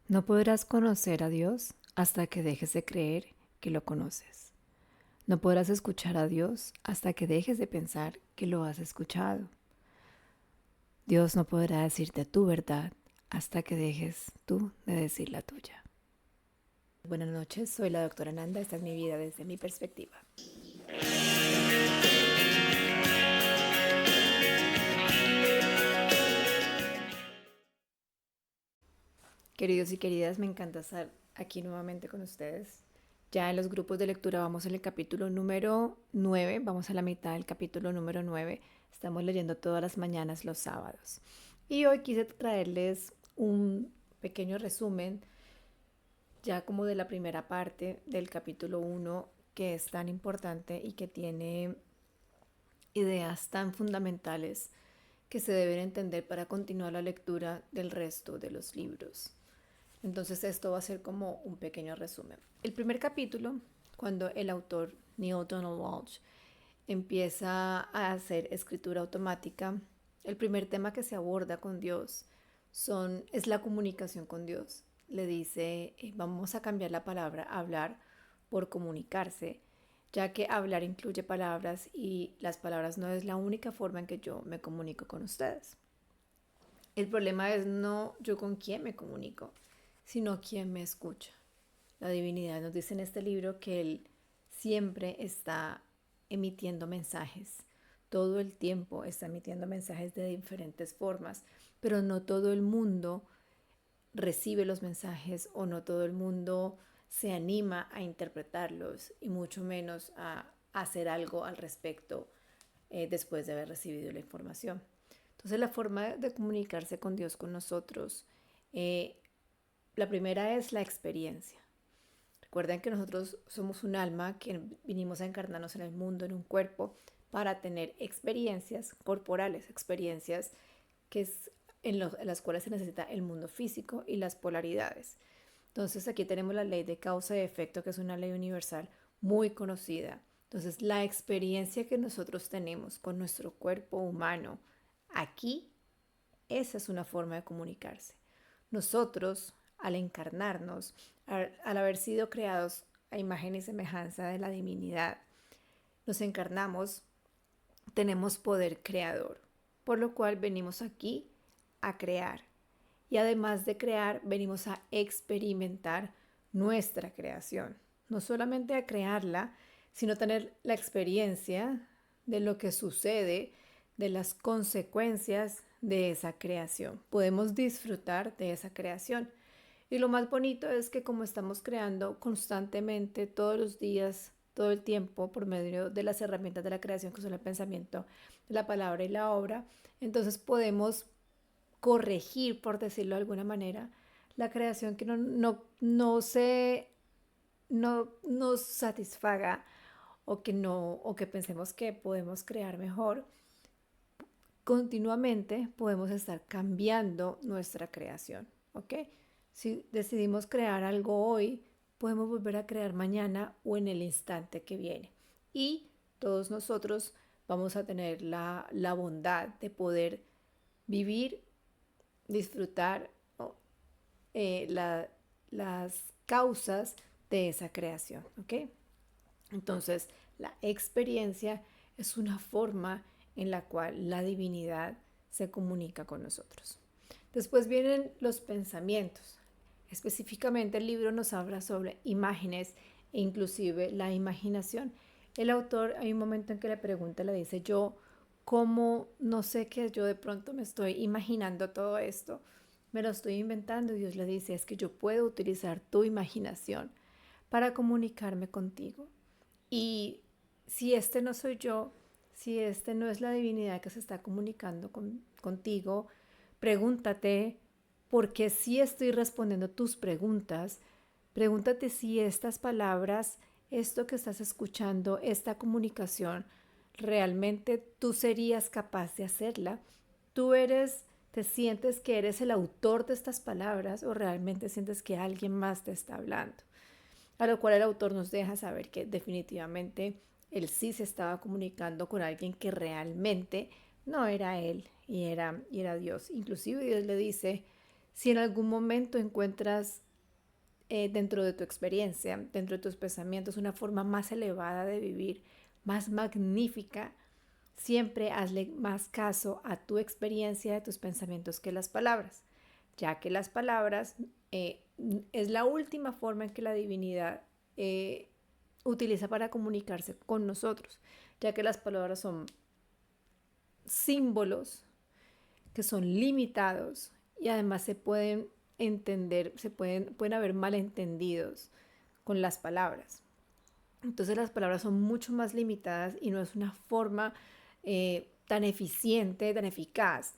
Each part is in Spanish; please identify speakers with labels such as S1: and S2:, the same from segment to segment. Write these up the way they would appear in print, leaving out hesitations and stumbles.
S1: No podrás conocer a Dios hasta que dejes de creer que lo conoces. No podrás escuchar a Dios hasta que dejes de pensar que lo has escuchado. Dios no podrá decirte tu verdad hasta que dejes tú de decir la tuya. Buenas noches, soy la doctora Nanda. Esta es mi vida desde mi perspectiva. Queridos y queridas, me encanta estar aquí nuevamente con ustedes. Ya en los grupos de lectura vamos en el capítulo número 9, vamos a la mitad del capítulo número 9. Estamos leyendo todas las mañanas los sábados. Y hoy quise traerles un pequeño resumen, ya como de la primera parte del capítulo 1, que es tan importante y que tiene ideas tan fundamentales que se deben entender para continuar la lectura del resto de los libros. Entonces esto va a ser como un pequeño resumen. El primer capítulo, cuando el autor Neale Donald Walsch empieza a hacer escritura automática, el primer tema que se aborda con Dios es la comunicación con Dios. Le dice, vamos a cambiar la palabra hablar por comunicarse, ya que hablar incluye palabras y las palabras no es la única forma en que yo me comunico con ustedes. El problema es no yo con quién me comunico, sino quién me escucha. La divinidad nos dice en este libro que Él siempre está emitiendo mensajes. Todo el tiempo está emitiendo mensajes de diferentes formas, pero no todo el mundo recibe los mensajes o no todo el mundo se anima a interpretarlos y mucho menos a hacer algo al respecto después de haber recibido la información. Entonces la forma de comunicarse con Dios con nosotros, la primera es la experiencia. Recuerden que nosotros somos un alma que vinimos a encarnarnos en el mundo, en un cuerpo, para tener experiencias corporales, experiencias que es en las cuales se necesita el mundo físico y las polaridades. Entonces aquí tenemos la ley de causa y efecto, que es una ley universal muy conocida. Entonces la experiencia que nosotros tenemos con nuestro cuerpo humano aquí, esa es una forma de comunicarse. Nosotros, al encarnarnos, al haber sido creados a imagen y semejanza de la divinidad, nos encarnamos, tenemos poder creador, por lo cual venimos aquí a crear. Y además de crear, venimos a experimentar nuestra creación. No solamente a crearla, sino tener la experiencia de lo que sucede, de las consecuencias de esa creación. Podemos disfrutar de esa creación. Y lo más bonito es que como estamos creando constantemente, todos los días, todo el tiempo, por medio de las herramientas de la creación, que son el pensamiento, la palabra y la obra, entonces podemos corregir, por decirlo de alguna manera, la creación que no nos satisfaga o que pensemos que podemos crear mejor. Continuamente podemos estar cambiando nuestra creación, ¿ok? Si decidimos crear algo hoy, podemos volver a crear mañana o en el instante que viene. Y todos nosotros vamos a tener la bondad de poder vivir, disfrutar la, las causas de esa creación, ¿ok? Entonces, la experiencia es una forma en la cual la divinidad se comunica con nosotros. Después vienen los pensamientos. Específicamente el libro nos habla sobre imágenes e inclusive la imaginación. El autor, hay un momento en que le pregunta, le dice, yo, ¿cómo no sé que yo de pronto me estoy imaginando todo esto? Me lo estoy inventando y Dios le dice, es que yo puedo utilizar tu imaginación para comunicarme contigo. Y si este no soy yo, si este no es la divinidad que se está comunicando contigo, pregúntate por qué sí estoy respondiendo tus preguntas. Pregúntate si estas palabras, esto que estás escuchando, esta comunicación, realmente tú serías capaz de hacerla. Tú te sientes que eres el autor de estas palabras o realmente sientes que alguien más te está hablando. A lo cual el autor nos deja saber que definitivamente él sí se estaba comunicando con alguien que realmente no era él y era Dios. Inclusive Dios le dice, Si en algún momento encuentras dentro de tu experiencia, dentro de tus pensamientos, una forma más elevada de vivir, más magnífica, siempre hazle más caso a tu experiencia de tus pensamientos que las palabras, ya que las palabras es la última forma en que la divinidad utiliza para comunicarse con nosotros, ya que las palabras son símbolos que son limitados y además se pueden entender, pueden haber malentendidos con las palabras. Entonces las palabras son mucho más limitadas y no es una forma tan eficiente, tan eficaz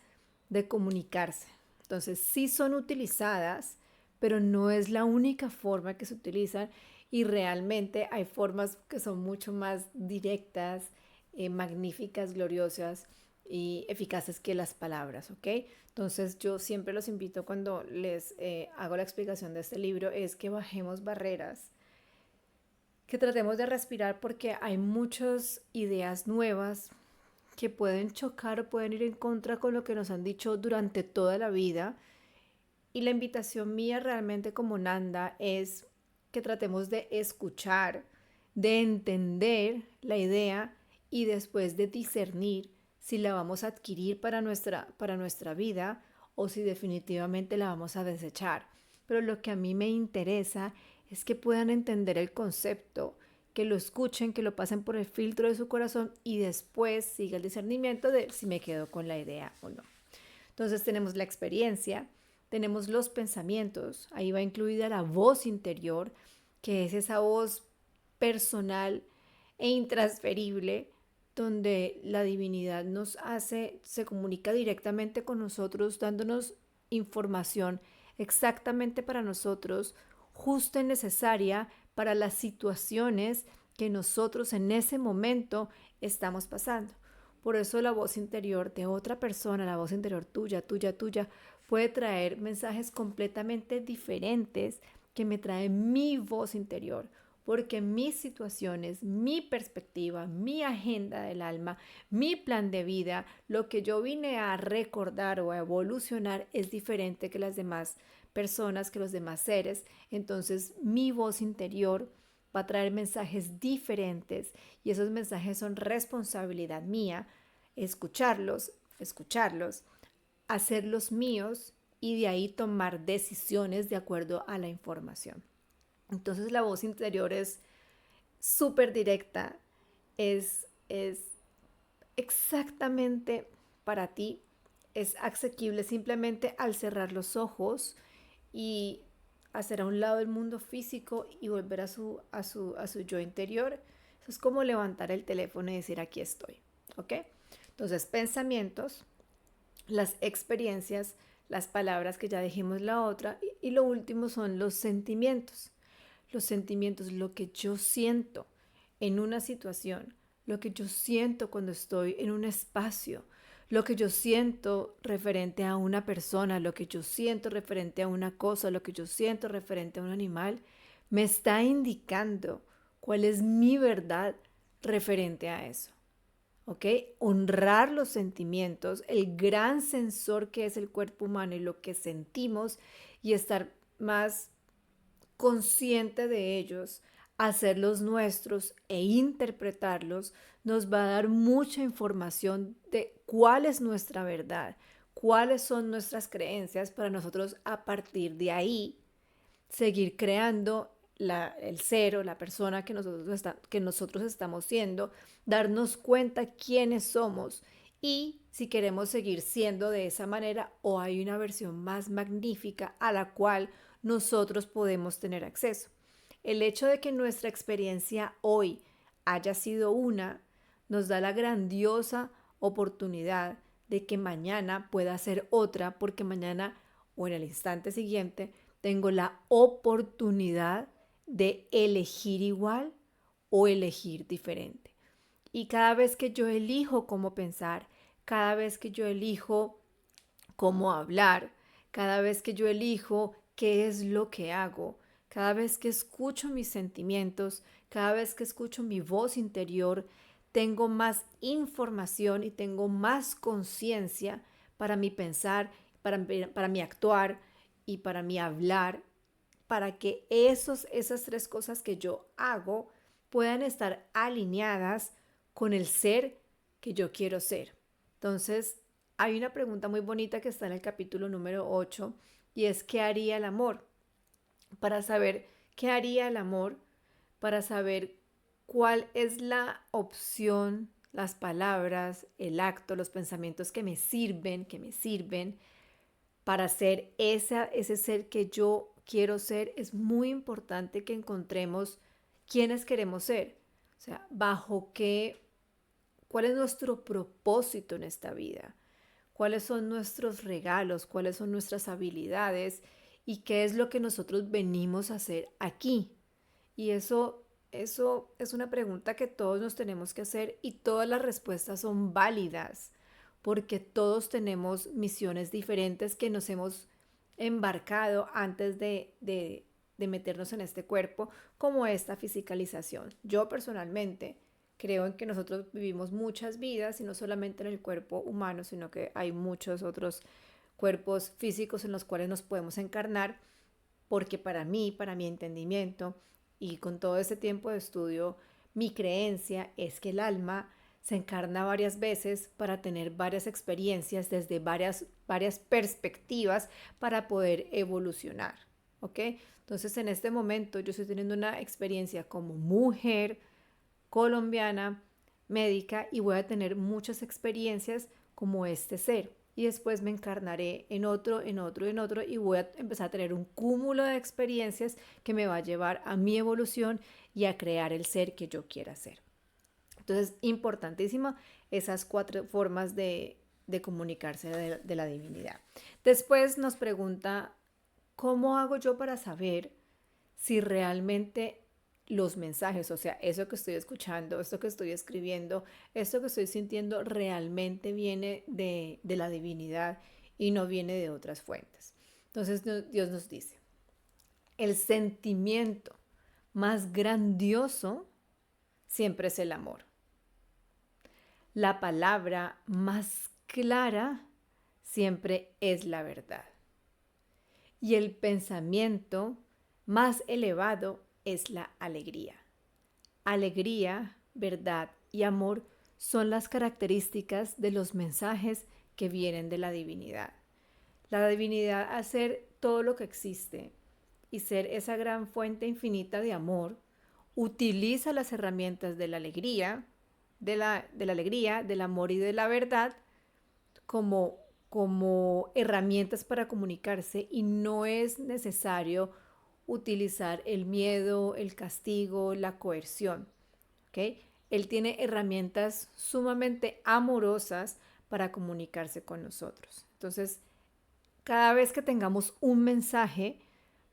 S1: de comunicarse. Entonces sí son utilizadas, pero no es la única forma que se utilizan y realmente hay formas que son mucho más directas, magníficas, gloriosas y eficaces que las palabras, ¿ok? Entonces yo siempre los invito cuando les hago la explicación de este libro es que bajemos barreras, que tratemos de respirar porque hay muchas ideas nuevas que pueden chocar o pueden ir en contra con lo que nos han dicho durante toda la vida. Y la invitación mía realmente como Nanda es que tratemos de escuchar, de entender la idea y después de discernir si la vamos a adquirir para nuestra vida o si definitivamente la vamos a desechar. Pero lo que a mí me interesa es que puedan entender el concepto, que lo escuchen, que lo pasen por el filtro de su corazón y después siga el discernimiento de si me quedo con la idea o no. Entonces tenemos la experiencia, tenemos los pensamientos, ahí va incluida la voz interior, que es esa voz personal e intransferible donde la divinidad se comunica directamente con nosotros, dándonos información exactamente para nosotros, justa y necesaria para las situaciones que nosotros en ese momento estamos pasando. Por eso la voz interior de otra persona, la voz interior tuya, tuya, tuya, puede traer mensajes completamente diferentes que me trae mi voz interior, porque mis situaciones, mi perspectiva, mi agenda del alma, mi plan de vida, lo que yo vine a recordar o a evolucionar es diferente que las demás personas, que los demás seres. Entonces mi voz interior va a traer mensajes diferentes y esos mensajes son responsabilidad mía, escucharlos, hacerlos míos y de ahí tomar decisiones de acuerdo a la información. Entonces la voz interior es súper directa, es exactamente para ti, es asequible simplemente al cerrar los ojos y hacer a un lado el mundo físico y volver a su yo interior. Eso es como levantar el teléfono y decir aquí estoy, ¿ok? Entonces pensamientos, las experiencias, las palabras que ya dijimos la otra y lo último son los sentimientos. Los sentimientos, lo que yo siento en una situación, lo que yo siento cuando estoy en un espacio, lo que yo siento referente a una persona, lo que yo siento referente a una cosa, lo que yo siento referente a un animal, me está indicando cuál es mi verdad referente a eso. ¿Ok? Honrar los sentimientos, el gran sensor que es el cuerpo humano y lo que sentimos y estar más consciente de ellos, hacerlos nuestros e interpretarlos, nos va a dar mucha información de cuál es nuestra verdad, cuáles son nuestras creencias para nosotros a partir de ahí seguir creando el ser o la persona que nosotros estamos siendo, darnos cuenta quiénes somos y si queremos seguir siendo de esa manera o hay una versión más magnífica a la cual nosotros podemos tener acceso. El hecho de que nuestra experiencia hoy haya sido una, nos da la grandiosa oportunidad de que mañana pueda ser otra, porque mañana o en el instante siguiente tengo la oportunidad de elegir igual o elegir diferente. Y cada vez que yo elijo cómo pensar, cada vez que yo elijo cómo hablar, cada vez que yo elijo qué es lo que hago, cada vez que escucho mis sentimientos, cada vez que escucho mi voz interior, tengo más información y tengo más conciencia para mi pensar, para mi actuar y para mi hablar, para que esas tres cosas que yo hago puedan estar alineadas con el ser que yo quiero ser. Entonces, hay una pregunta muy bonita que está en el capítulo número 8 y es ¿qué haría el amor? Para saber qué haría el amor, para saber cuál es la opción, las palabras, el acto, los pensamientos que me sirven para ser ese ser que yo quiero ser, es muy importante que encontremos quiénes queremos ser. O sea, bajo qué, cuál es nuestro propósito en esta vida, cuáles son nuestros regalos, cuáles son nuestras habilidades y qué es lo que nosotros venimos a hacer aquí. Y eso es una pregunta que todos nos tenemos que hacer y todas las respuestas son válidas porque todos tenemos misiones diferentes que nos hemos embarcado antes de meternos en este cuerpo, como esta fisicalización. Yo personalmente creo en que nosotros vivimos muchas vidas y no solamente en el cuerpo humano, sino que hay muchos otros cuerpos físicos en los cuales nos podemos encarnar, porque para mí, para mi entendimiento y con todo este tiempo de estudio, mi creencia es que el alma se encarna varias veces para tener varias experiencias desde varias perspectivas para poder evolucionar, ¿ok? Entonces en este momento yo estoy teniendo una experiencia como mujer colombiana, médica, y voy a tener muchas experiencias como este ser. Y después me encarnaré en otro, en otro, en otro, y voy a empezar a tener un cúmulo de experiencias que me va a llevar a mi evolución y a crear el ser que yo quiera ser. Entonces, importantísimo esas cuatro formas de comunicarse de la divinidad. Después nos pregunta, ¿cómo hago yo para saber si realmente los mensajes, o sea, eso que estoy escuchando, esto que estoy escribiendo, esto que estoy sintiendo realmente viene de la divinidad y no viene de otras fuentes? Entonces Dios nos dice, el sentimiento más grandioso siempre es el amor. La palabra más clara siempre es la verdad. Y el pensamiento más elevado es la alegría. Alegría, verdad y amor son las características de los mensajes que vienen de la divinidad. La divinidad, al ser todo lo que existe y ser esa gran fuente infinita de amor, utiliza las herramientas de la alegría, del amor y de la verdad como herramientas para comunicarse, y no es necesario utilizar el miedo, el castigo, la coerción. ¿Okay? Él tiene herramientas sumamente amorosas para comunicarse con nosotros. Entonces, cada vez que tengamos un mensaje,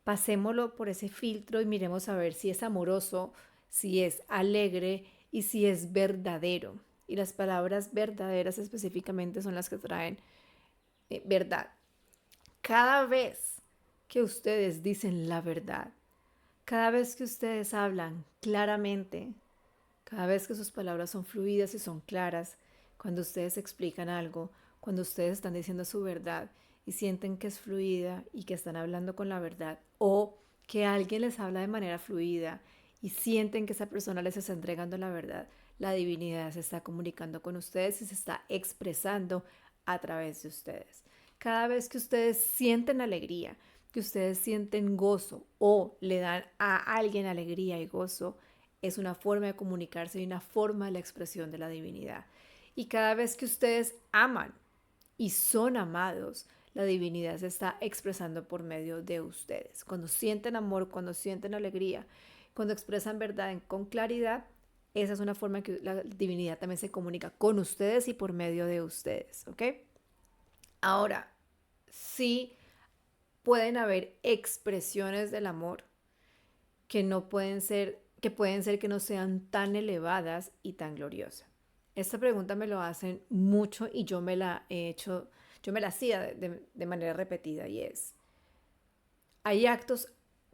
S1: pasémoslo por ese filtro y miremos a ver si es amoroso, si es alegre y si es verdadero. Y las palabras verdaderas específicamente son las que traen verdad. Cada vez que ustedes dicen la verdad, cada vez que ustedes hablan claramente, cada vez que sus palabras son fluidas y son claras, cuando ustedes explican algo, cuando ustedes están diciendo su verdad y sienten que es fluida y que están hablando con la verdad, o que alguien les habla de manera fluida y sienten que esa persona les está entregando la verdad, la divinidad se está comunicando con ustedes y se está expresando a través de ustedes. Cada vez que ustedes sienten alegría, que ustedes sienten gozo o le dan a alguien alegría y gozo, es una forma de comunicarse y una forma de la expresión de la divinidad. Y cada vez que ustedes aman y son amados, la divinidad se está expresando por medio de ustedes. Cuando sienten amor, cuando sienten alegría, cuando expresan verdad con claridad, esa es una forma en que la divinidad también se comunica con ustedes y por medio de ustedes, ¿ok? Ahora, sí pueden haber expresiones del amor que no pueden ser, que pueden ser que no sean tan elevadas y tan gloriosas. Esta pregunta me lo hacen mucho y yo me la he hecho, yo me la hacía de manera repetida, y es, hay actos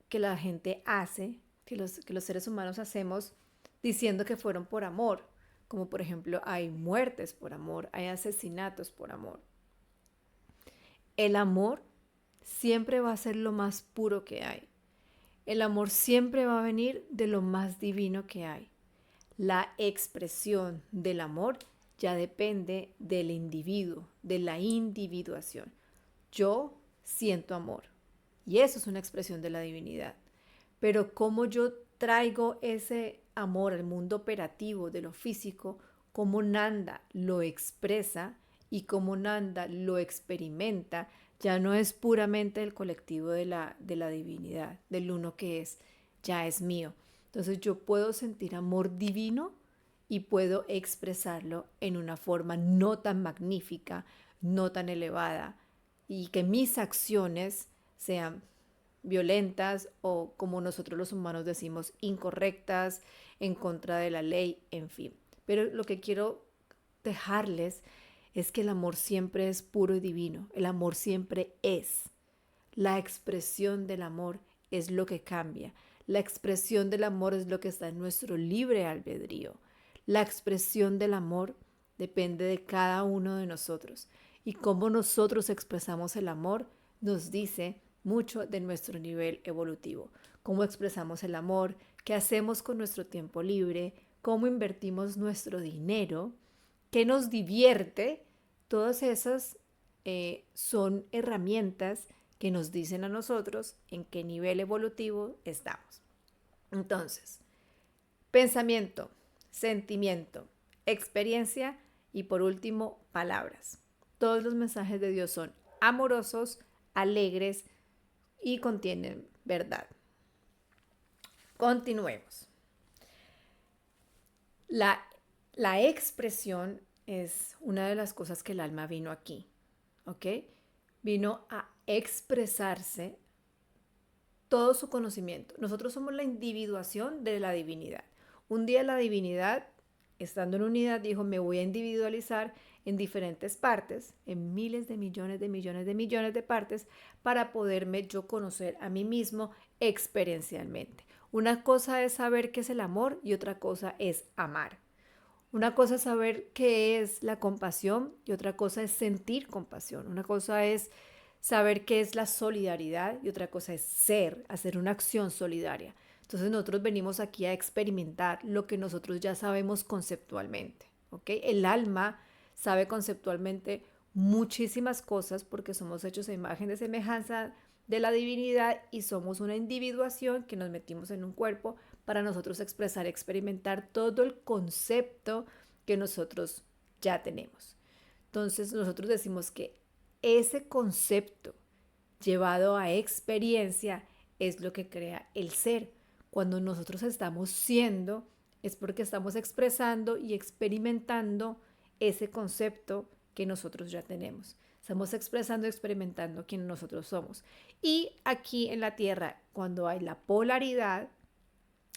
S1: que la gente hace, que los seres humanos hacemos diciendo que fueron por amor, como por ejemplo hay muertes por amor, hay asesinatos por amor. El amor siempre va a ser lo más puro que hay. El amor siempre va a venir de lo más divino que hay. La expresión del amor ya depende del individuo, de la individuación. Yo siento amor y eso es una expresión de la divinidad. Pero cómo yo traigo ese amor al mundo operativo de lo físico, cómo Nanda lo expresa y cómo Nanda lo experimenta, ya no es puramente el colectivo de la divinidad, del uno que es, ya es mío. Entonces yo puedo sentir amor divino y puedo expresarlo en una forma no tan magnífica, no tan elevada, y que mis acciones sean violentas o, como nosotros los humanos decimos, incorrectas, en contra de la ley, en fin. Pero lo que quiero dejarles es que el amor siempre es puro y divino. El amor siempre es. La expresión del amor es lo que cambia. La expresión del amor es lo que está en nuestro libre albedrío. La expresión del amor depende de cada uno de nosotros. Y cómo nosotros expresamos el amor nos dice mucho de nuestro nivel evolutivo. Cómo expresamos el amor, qué hacemos con nuestro tiempo libre, cómo invertimos nuestro dinero, qué nos divierte. Todas esas son herramientas que nos dicen a nosotros en qué nivel evolutivo estamos. Entonces, pensamiento, sentimiento, experiencia y por último, palabras. Todos los mensajes de Dios son amorosos, alegres y contienen verdad. Continuemos. La expresión es una de las cosas que el alma vino aquí, ¿ok? Vino a expresarse todo su conocimiento. Nosotros somos la individuación de la divinidad. Un día la divinidad, estando en unidad, dijo, me voy a individualizar en diferentes partes, en miles de millones de millones de millones de partes, para poderme yo conocer a mí mismo experiencialmente. Una cosa es saber qué es el amor y otra cosa es amar. Una cosa es saber qué es la compasión y otra cosa es sentir compasión. Una cosa es saber qué es la solidaridad y otra cosa es ser, hacer una acción solidaria. Entonces nosotros venimos aquí a experimentar lo que nosotros ya sabemos conceptualmente, ¿ok? El alma sabe conceptualmente muchísimas cosas porque somos hechos a imagen de semejanza de la divinidad y somos una individuación que nos metimos en un cuerpo para nosotros expresar, experimentar todo el concepto que nosotros ya tenemos. Entonces nosotros decimos que ese concepto llevado a experiencia es lo que crea el ser. Cuando nosotros estamos siendo, es porque estamos expresando y experimentando ese concepto que nosotros ya tenemos. Estamos expresando y experimentando quién nosotros somos. Y aquí en la Tierra, cuando hay la polaridad,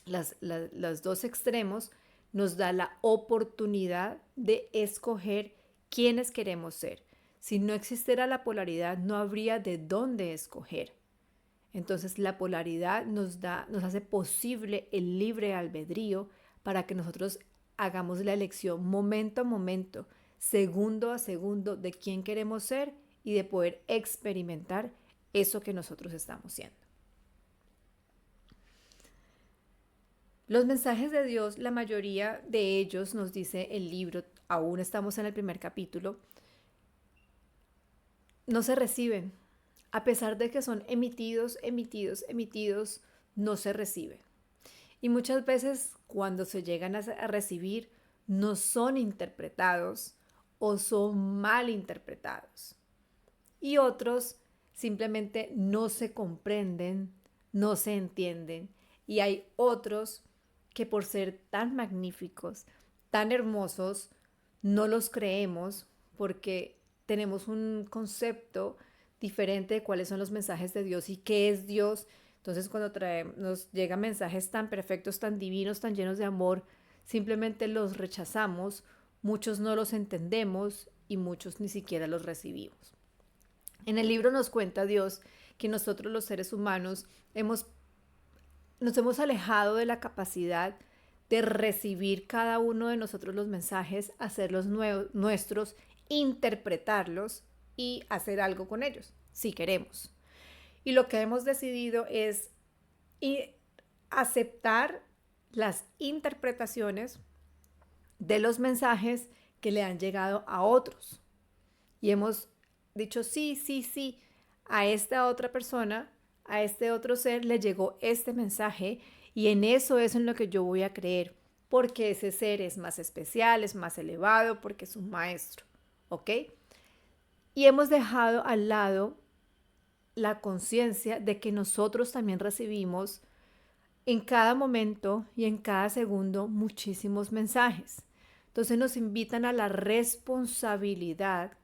S1: los dos extremos, nos da la oportunidad de escoger quiénes queremos ser. Si no existiera la polaridad, no habría de dónde escoger. Entonces la polaridad nos hace posible el libre albedrío para que nosotros hagamos la elección momento a momento, segundo a segundo de quién queremos ser y de poder experimentar eso que nosotros estamos siendo. Los mensajes de Dios, la mayoría de ellos, nos dice el libro, aún estamos en el primer capítulo, no se reciben. A pesar de que son emitidos, no se reciben. Y muchas veces cuando se llegan a recibir, no son interpretados o son mal interpretados. Y otros simplemente no se comprenden, no se entienden. Y hay otros que por ser tan magníficos, tan hermosos, no los creemos porque tenemos un concepto diferente de cuáles son los mensajes de Dios y qué es Dios. Entonces cuando nos llegan mensajes tan perfectos, tan divinos, tan llenos de amor, simplemente los rechazamos, muchos no los entendemos y muchos ni siquiera los recibimos. En el libro nos cuenta Dios que nosotros los seres humanos nos hemos alejado de la capacidad de recibir cada uno de nosotros los mensajes, hacerlos nuestros, interpretarlos y hacer algo con ellos, si queremos. Y lo que hemos decidido es aceptar las interpretaciones de los mensajes que le han llegado a otros. Y hemos dicho sí, sí, sí, a esta otra persona, a este otro ser le llegó este mensaje y en eso es en lo que yo voy a creer, porque ese ser es más especial, es más elevado, porque es un maestro, ¿ok? Y hemos dejado al lado la conciencia de que nosotros también recibimos en cada momento y en cada segundo muchísimos mensajes. Entonces nos invitan a la responsabilidad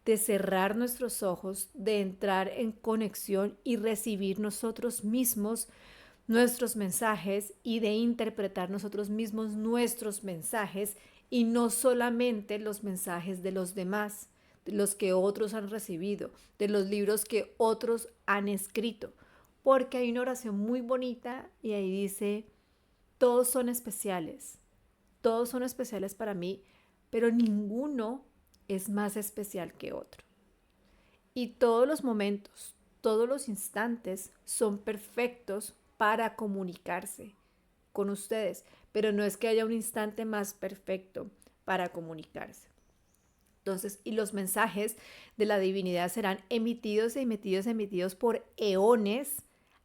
S1: de cerrar nuestros ojos, de entrar en conexión y recibir nosotros mismos nuestros mensajes y de interpretar nosotros mismos nuestros mensajes y no solamente los mensajes de los demás, de los que otros han recibido, de los libros que otros han escrito. Porque hay una oración muy bonita y ahí dice, todos son especiales para mí, pero ninguno es más especial que otro. Y todos los momentos, todos los instantes son perfectos para comunicarse con ustedes, pero no es que haya un instante más perfecto para comunicarse. Entonces, y los mensajes de la divinidad serán emitidos, emitidos, emitidos por eones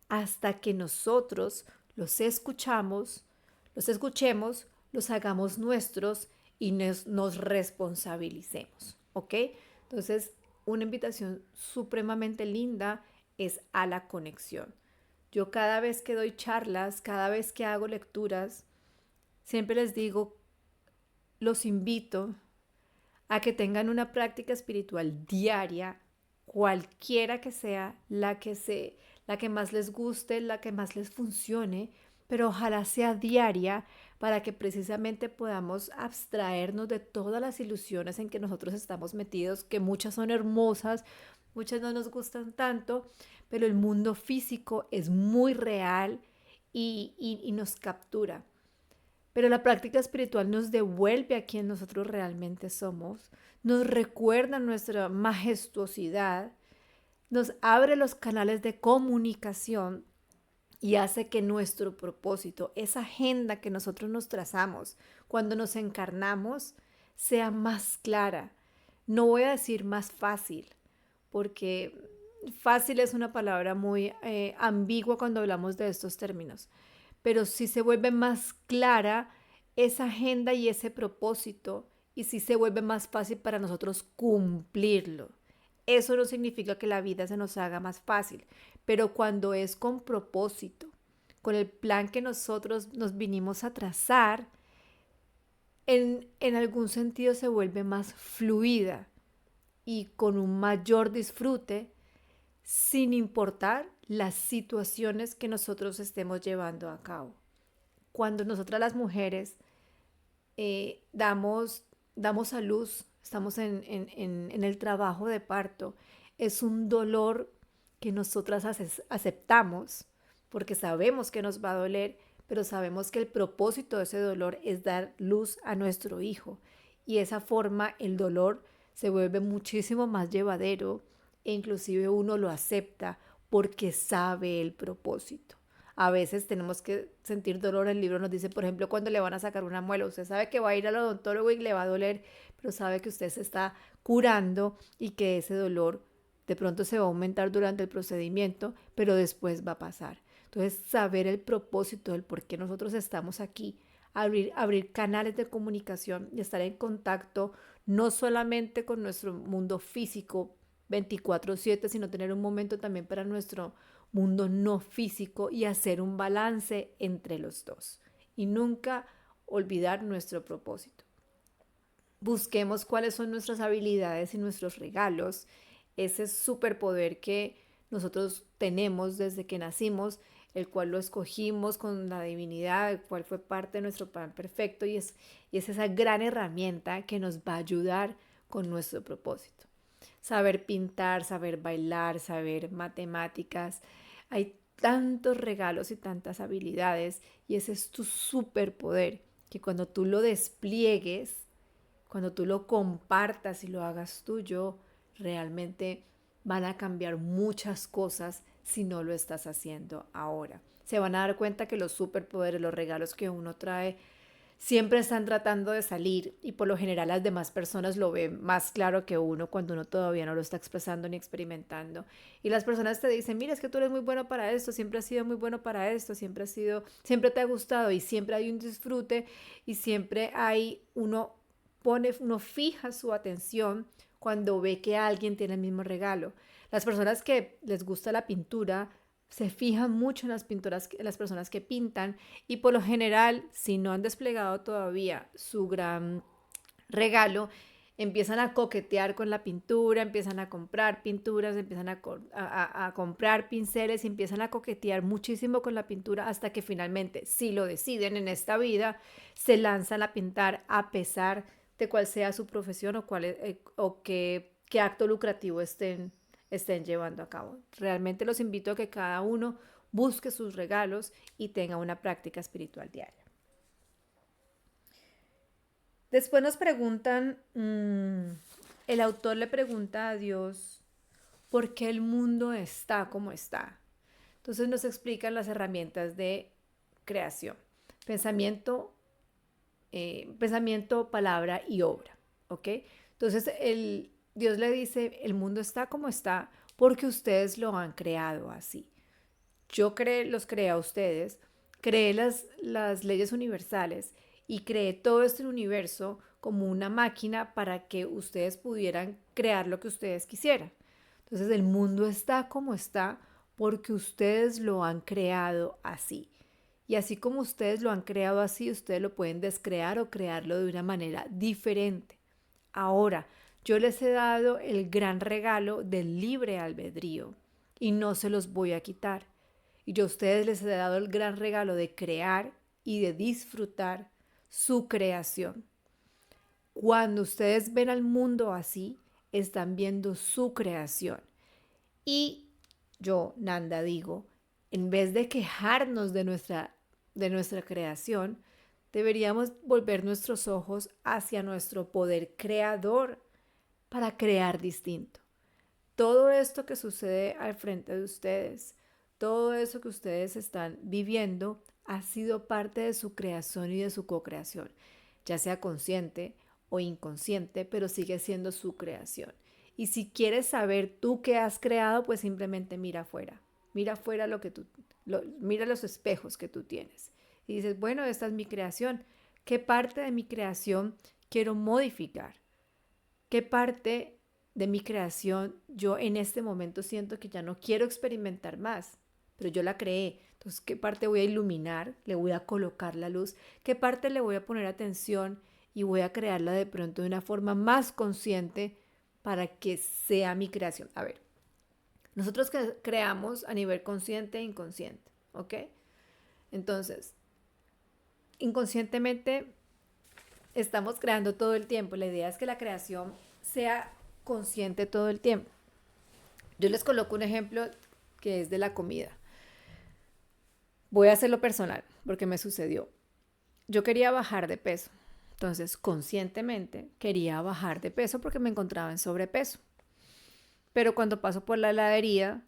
S1: hasta que nosotros los escuchemos, los hagamos nuestros y nos responsabilicemos, ¿ok? Entonces, una invitación supremamente linda es a la conexión. Yo cada vez que doy charlas, cada vez que hago lecturas, siempre les digo, los invito a que tengan una práctica espiritual diaria, cualquiera que sea, la que más les guste, la que más les funcione, pero ojalá sea diaria para que precisamente podamos abstraernos de todas las ilusiones en que nosotros estamos metidos, que muchas son hermosas, muchas no nos gustan tanto, pero el mundo físico es muy real y nos captura. Pero la práctica espiritual nos devuelve a quien nosotros realmente somos, nos recuerda nuestra majestuosidad, nos abre los canales de comunicación y hace que nuestro propósito, esa agenda que nosotros nos trazamos cuando nos encarnamos, sea más clara. No voy a decir más fácil, porque fácil es una palabra muy ambigua cuando hablamos de estos términos, pero sí se vuelve más clara esa agenda y ese propósito y sí se vuelve más fácil para nosotros cumplirlo. Eso no significa que la vida se nos haga más fácil, pero cuando es con propósito, con el plan que nosotros nos vinimos a trazar, en algún sentido se vuelve más fluida y con un mayor disfrute, sin importar las situaciones que nosotros estemos llevando a cabo. Cuando nosotras las mujeres damos a luz, estamos en el trabajo de parto, es un dolor que nosotras aceptamos porque sabemos que nos va a doler, pero sabemos que el propósito de ese dolor es dar luz a nuestro hijo. Y de esa forma el dolor se vuelve muchísimo más llevadero e inclusive uno lo acepta porque sabe el propósito. A veces tenemos que sentir dolor. El libro nos dice, por ejemplo, cuando le van a sacar una muela, usted sabe que va a ir al odontólogo y le va a doler, pero sabe que usted se está curando y que ese dolor de pronto se va a aumentar durante el procedimiento, pero después va a pasar. Entonces, saber el propósito del por qué nosotros estamos aquí, abrir canales de comunicación y estar en contacto no solamente con nuestro mundo físico 24/7, sino tener un momento también para nuestro mundo no físico y hacer un balance entre los dos y nunca olvidar nuestro propósito. Busquemos cuáles son nuestras habilidades y nuestros regalos, ese superpoder que nosotros tenemos desde que nacimos, el cual lo escogimos con la divinidad, el cual fue parte de nuestro plan perfecto y es esa gran herramienta que nos va a ayudar con nuestro propósito. Saber pintar, saber bailar, saber matemáticas. Hay tantos regalos y tantas habilidades y ese es tu superpoder que cuando tú lo despliegues, cuando tú lo compartas y lo hagas tuyo, realmente van a cambiar muchas cosas si no lo estás haciendo ahora. Se van a dar cuenta que los superpoderes, los regalos que uno trae, siempre están tratando de salir y por lo general las demás personas lo ven más claro que uno cuando uno todavía no lo está expresando ni experimentando. Y las personas te dicen, mira, es que tú eres muy bueno para esto, siempre has sido muy bueno para esto, siempre te ha gustado y siempre hay un disfrute y siempre hay uno fija su atención cuando ve que alguien tiene el mismo regalo. Las personas que les gusta la pintura se fijan mucho en las pinturas, en las personas que pintan y por lo general, si no han desplegado todavía su gran regalo, empiezan a coquetear con la pintura, empiezan a comprar pinturas, empiezan a comprar pinceles, empiezan a coquetear muchísimo con la pintura hasta que finalmente, si lo deciden en esta vida, se lanzan a pintar a pesar de cuál sea su profesión o qué acto lucrativo estén llevando a cabo. Realmente los invito a que cada uno busque sus regalos y tenga una práctica espiritual diaria. Después nos preguntan, el autor le pregunta a Dios por qué el mundo está como está. Entonces nos explican las herramientas de creación, pensamiento, palabra y obra. ¿Ok? Entonces Dios le dice, el mundo está como está porque ustedes lo han creado así. Los creé a ustedes, creé las leyes universales y creé todo este universo como una máquina para que ustedes pudieran crear lo que ustedes quisieran. Entonces el mundo está como está porque ustedes lo han creado así. Y así como ustedes lo han creado así, ustedes lo pueden descrear o crearlo de una manera diferente. Ahora, yo les he dado el gran regalo del libre albedrío y no se los voy a quitar. Y yo a ustedes les he dado el gran regalo de crear y de disfrutar su creación. Cuando ustedes ven al mundo así, están viendo su creación. Y yo, Nanda, digo, en vez de quejarnos de nuestra creación, deberíamos volver nuestros ojos hacia nuestro poder creador para crear distinto. Todo esto que sucede al frente de ustedes, todo eso que ustedes están viviendo, ha sido parte de su creación y de su co-creación, ya sea consciente o inconsciente, pero sigue siendo su creación. Y si quieres saber tú qué has creado, pues simplemente mira afuera. Mira afuera mira los espejos que tú tienes. Y dices, bueno, esta es mi creación. ¿Qué parte de mi creación quiero modificar? ¿Qué parte de mi creación yo en este momento siento que ya no quiero experimentar más? Pero yo la creé. Entonces, ¿qué parte voy a iluminar? Le voy a colocar la luz. ¿Qué parte le voy a poner atención? Y voy a crearla de pronto de una forma más consciente para que sea mi creación. A ver, nosotros creamos a nivel consciente e inconsciente, ¿ok? Entonces, inconscientemente estamos creando todo el tiempo. La idea es que la creación sea consciente todo el tiempo. Yo les coloco un ejemplo que es de la comida. Voy a hacerlo personal porque me sucedió. Yo quería bajar de peso. Entonces, conscientemente quería bajar de peso porque me encontraba en sobrepeso. Pero cuando paso por la heladería,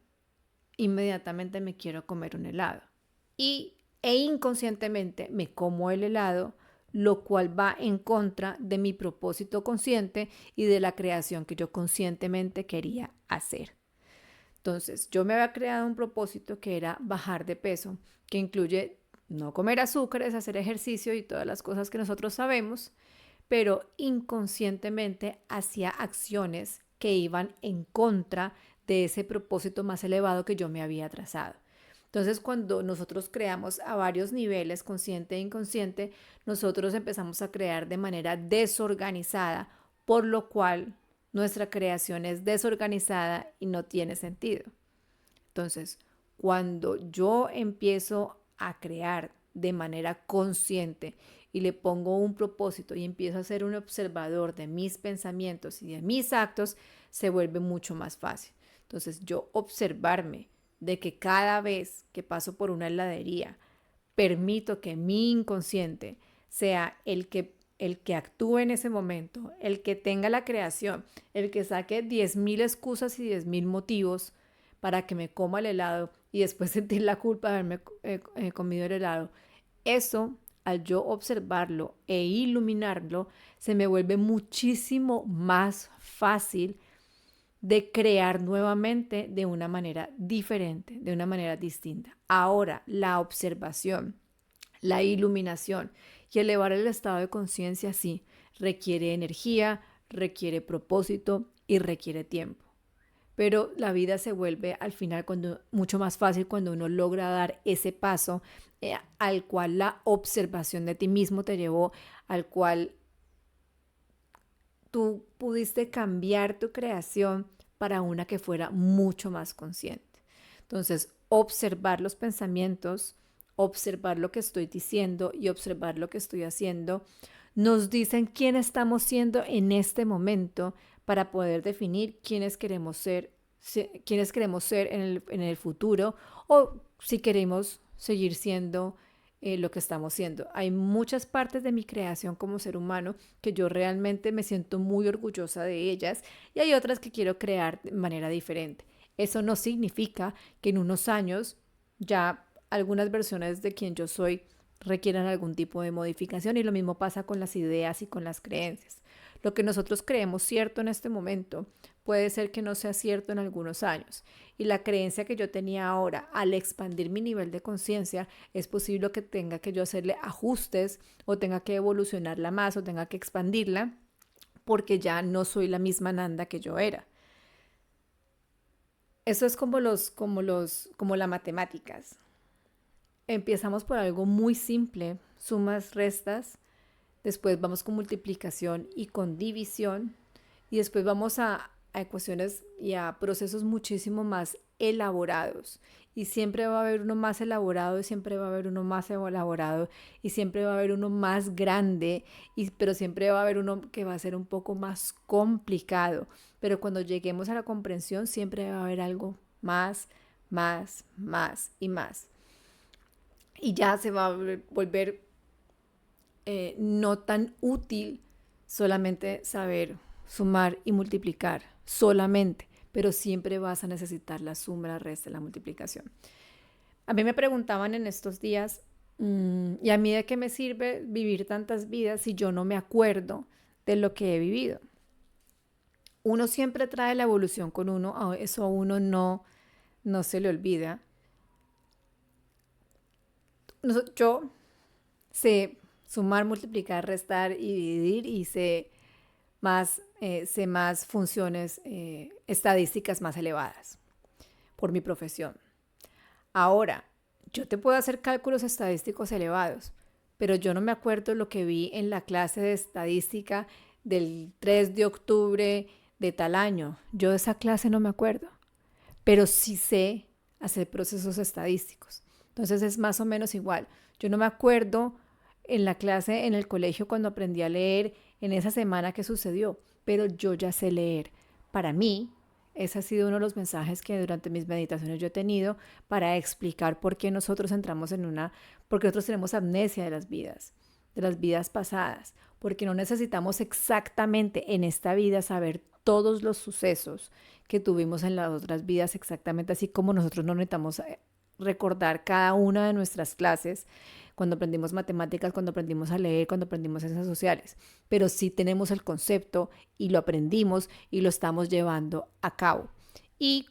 S1: inmediatamente me quiero comer un helado. E inconscientemente me como el helado, lo cual va en contra de mi propósito consciente y de la creación que yo conscientemente quería hacer. Entonces, yo me había creado un propósito que era bajar de peso, que incluye no comer azúcares, hacer ejercicio y todas las cosas que nosotros sabemos, pero inconscientemente hacía acciones que iban en contra de ese propósito más elevado que yo me había trazado. Entonces, cuando nosotros creamos a varios niveles, consciente e inconsciente, nosotros empezamos a crear de manera desorganizada, por lo cual nuestra creación es desorganizada y no tiene sentido. Entonces, cuando yo empiezo a crear de manera consciente y le pongo un propósito y empiezo a ser un observador de mis pensamientos y de mis actos, se vuelve mucho más fácil. Entonces, yo observarme de que cada vez que paso por una heladería, permito que mi inconsciente sea el que el que actúe en ese momento, el que tenga la creación, el que saque 10.000 excusas y 10.000 motivos para que me coma el helado y después sentir la culpa de haberme comido el helado, eso, al yo observarlo e iluminarlo, se me vuelve muchísimo más fácil de crear nuevamente de una manera diferente, de una manera distinta. Ahora, la observación, la iluminación y elevar el estado de conciencia sí requiere energía, requiere propósito y requiere tiempo. Pero la vida se vuelve al final mucho más fácil cuando uno logra dar ese paso al cual la observación de ti mismo te llevó, al cual tú pudiste cambiar tu creación para una que fuera mucho más consciente. Entonces, observar los pensamientos, observar lo que estoy diciendo y observar lo que estoy haciendo, nos dicen quién estamos siendo en este momento para poder definir quiénes queremos ser en el futuro o si queremos seguir siendo lo que estamos siendo. Hay muchas partes de mi creación como ser humano que yo realmente me siento muy orgullosa de ellas y hay otras que quiero crear de manera diferente. Eso no significa que en unos años ya algunas versiones de quien yo soy requieran algún tipo de modificación y lo mismo pasa con las ideas y con las creencias. Lo que nosotros creemos cierto en este momento puede ser que no sea cierto en algunos años. Y la creencia que yo tenía ahora, al expandir mi nivel de conciencia, es posible que tenga que yo hacerle ajustes o tenga que evolucionarla más o tenga que expandirla porque ya no soy la misma Nanda que yo era. Eso es como las matemáticas. Empezamos por algo muy simple, sumas, restas, después vamos con multiplicación y con división y después vamos a ecuaciones y a procesos muchísimo más elaborados. Y siempre va a haber uno más elaborado y siempre va a haber uno más elaborado y siempre va a haber uno más grande, pero siempre va a haber uno que va a ser un poco más complicado. Pero cuando lleguemos a la comprensión siempre va a haber algo más, más, más y más. Y ya se va a volver no tan útil solamente saber sumar y multiplicar, solamente, pero siempre vas a necesitar la suma, la resta, la multiplicación. A mí me preguntaban en estos días, ¿y a mí de qué me sirve vivir tantas vidas si yo no me acuerdo de lo que he vivido? Uno siempre trae la evolución con uno, eso a uno no se le olvida. Yo sé sumar, multiplicar, restar y dividir y sé más funciones estadísticas más elevadas por mi profesión. Ahora, yo te puedo hacer cálculos estadísticos elevados, pero yo no me acuerdo lo que vi en la clase de estadística del 3 de octubre de tal año. Yo de esa clase no me acuerdo, pero sí sé hacer procesos estadísticos. Entonces es más o menos igual. Yo no me acuerdo en la clase en el colegio cuando aprendí a leer en esa semana que sucedió, pero yo ya sé leer. Para mí, ese ha sido uno de los mensajes que durante mis meditaciones yo he tenido para explicar por qué nosotros entramos porque nosotros tenemos amnesia de las vidas pasadas, porque no necesitamos exactamente en esta vida saber todos los sucesos que tuvimos en las otras vidas exactamente, así como nosotros no necesitamos recordar cada una de nuestras clases cuando aprendimos matemáticas, cuando aprendimos a leer, cuando aprendimos ciencias sociales, pero sí tenemos el concepto y lo aprendimos y lo estamos llevando a cabo. Y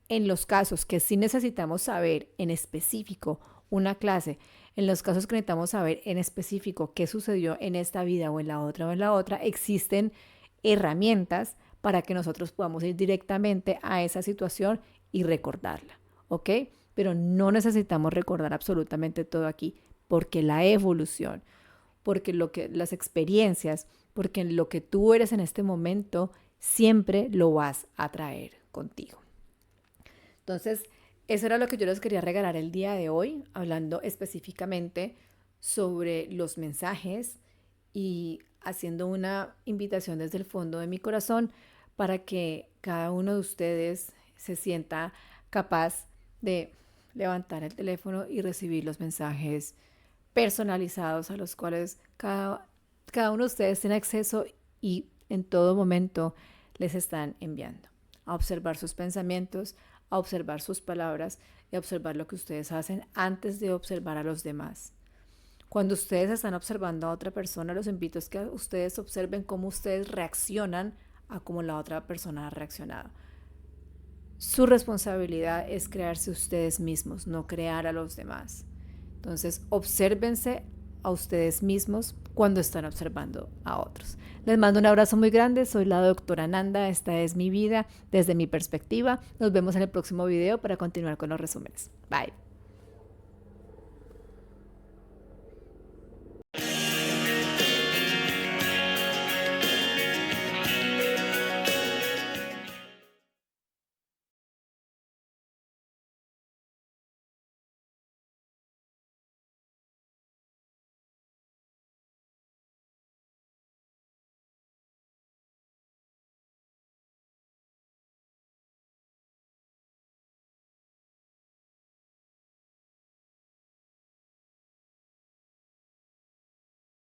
S1: en los casos que sí necesitamos saber en específico una clase, en los casos que necesitamos saber en específico qué sucedió en esta vida o en la otra, existen herramientas para que nosotros podamos ir directamente a esa situación y recordarla, ¿ok? Pero no necesitamos recordar absolutamente todo aquí, porque la evolución, porque las experiencias, porque lo que tú eres en este momento, siempre lo vas a traer contigo. Entonces, eso era lo que yo les quería regalar el día de hoy, hablando específicamente sobre los mensajes y haciendo una invitación desde el fondo de mi corazón para que cada uno de ustedes se sienta capaz de levantar el teléfono y recibir los mensajes personalizados a los cuales cada Cada uno de ustedes tiene acceso y en todo momento les están enviando a observar sus pensamientos, a observar sus palabras y a observar lo que ustedes hacen antes de observar a los demás. Cuando ustedes están observando a otra persona, los invito a que ustedes observen cómo ustedes reaccionan a cómo la otra persona ha reaccionado. Su responsabilidad es crearse ustedes mismos, no crear a los demás. Entonces, obsérvense a ustedes mismos cuando están observando a otros. Les mando un abrazo muy grande. Soy la doctora Nanda. Esta es mi vida desde mi perspectiva. Nos vemos en el próximo video para continuar con los resúmenes. Bye.